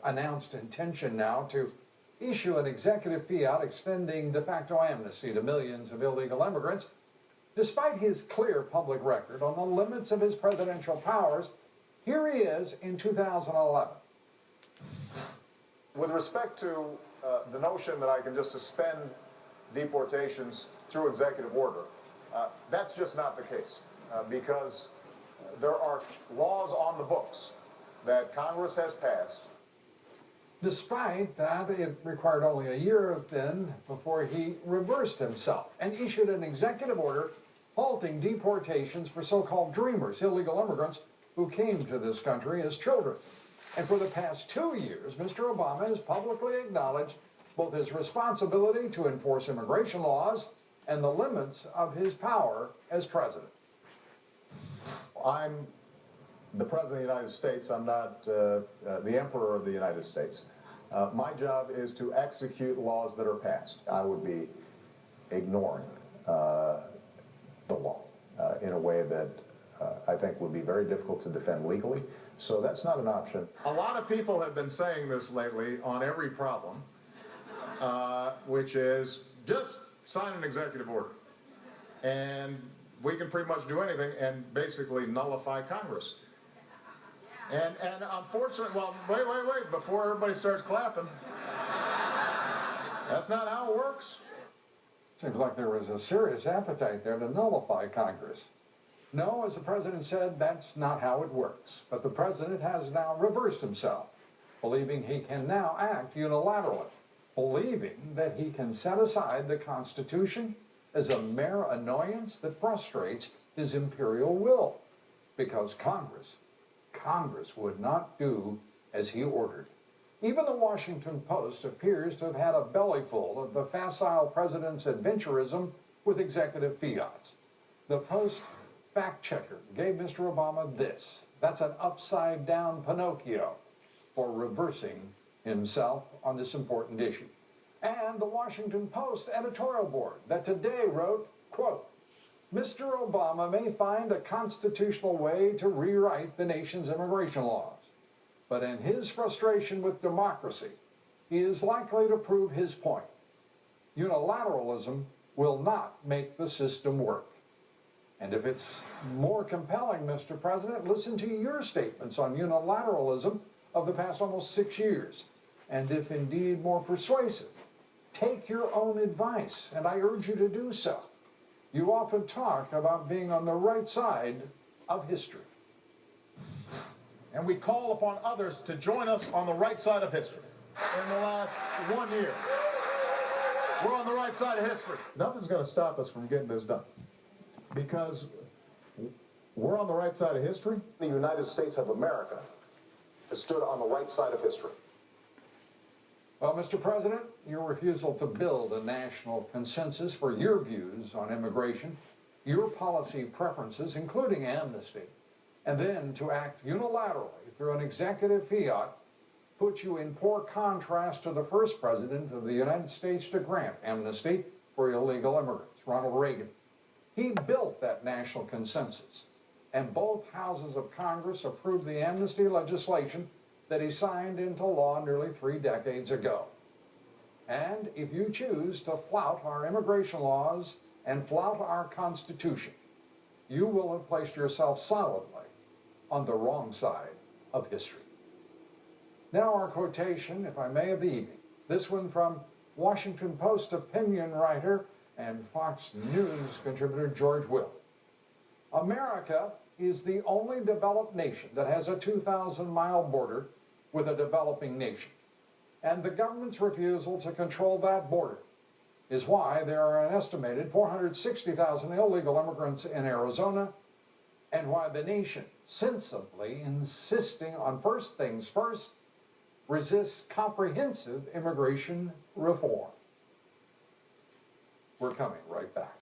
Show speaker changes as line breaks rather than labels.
announced intention now to issue an executive fiat extending de facto amnesty to millions of illegal immigrants, despite his clear public record on the limits of his presidential powers. Here he is in 2011.
With respect to the notion that I can just suspend deportations through executive order, that's just not the case, because there are laws on the books that Congress has passed.
Despite that, it required only a year then before he reversed himself and issued an executive order halting deportations for so-called dreamers, illegal immigrants who came to this country as children. And for the past 2 years, Mr. Obama has publicly acknowledged both his responsibility to enforce immigration laws and the limits of his power as president.
I'm the President of the United States. I'm not the Emperor of the United States. My job is to execute laws that are passed. I would be ignoring the law in a way that I think would be very difficult to defend legally. So that's not an option. A lot of people have been saying this lately on every problem, which is just sign an executive order. And we can pretty much do anything and basically nullify Congress. And unfortunately, well, wait, before everybody starts clapping, that's not how it works.
Seems like there was a serious appetite there to nullify Congress. No, as the president said, that's not how it works. But the president has now reversed himself, believing he can now act unilaterally, believing that he can set aside the Constitution as a mere annoyance that frustrates his imperial will, because Congress would not do as he ordered. Even the Washington Post appears to have had a bellyful of the facile president's adventurism with executive fiats. The Post fact-checker gave Mr. Obama this: that's an upside-down Pinocchio for reversing himself on this important issue. And the Washington Post editorial board that today wrote, quote, Mr. Obama may find a constitutional way to rewrite the nation's immigration laws, but in his frustration with democracy, he is likely to prove his point. Unilateralism will not make the system work. And if it's more compelling, Mr. President, listen to your statements on unilateralism of the past almost 6 years. And if indeed more persuasive, take your own advice, and I urge you to do so. You often talk about being on the right side of history.
And we call upon others to join us on the right side of history. In the last 1 year, we're on the right side of history. Nothing's going to stop us from getting this done, because we're on the right side of history.
The United States of America has stood on the right side of history.
Well, Mr. President, your refusal to build a national consensus for your views on immigration, your policy preferences, including amnesty, and then to act unilaterally through an executive fiat puts you in poor contrast to the first president of the United States to grant amnesty for illegal immigrants, Ronald Reagan. He built that national consensus, and both houses of Congress approved the amnesty legislation that he signed into law nearly 3 decades ago. And if you choose to flout our immigration laws and flout our Constitution, you will have placed yourself solidly on the wrong side of history. Now our quotation, if I may, of the evening. This one from Washington Post opinion writer and Fox News contributor George Will. America is the only developed nation that has a 2,000-mile border with a developing nation. And the government's refusal to control that border is why there are an estimated 460,000 illegal immigrants in Arizona, and why the nation, sensibly insisting on first things first, resists comprehensive immigration reform. We're coming right back.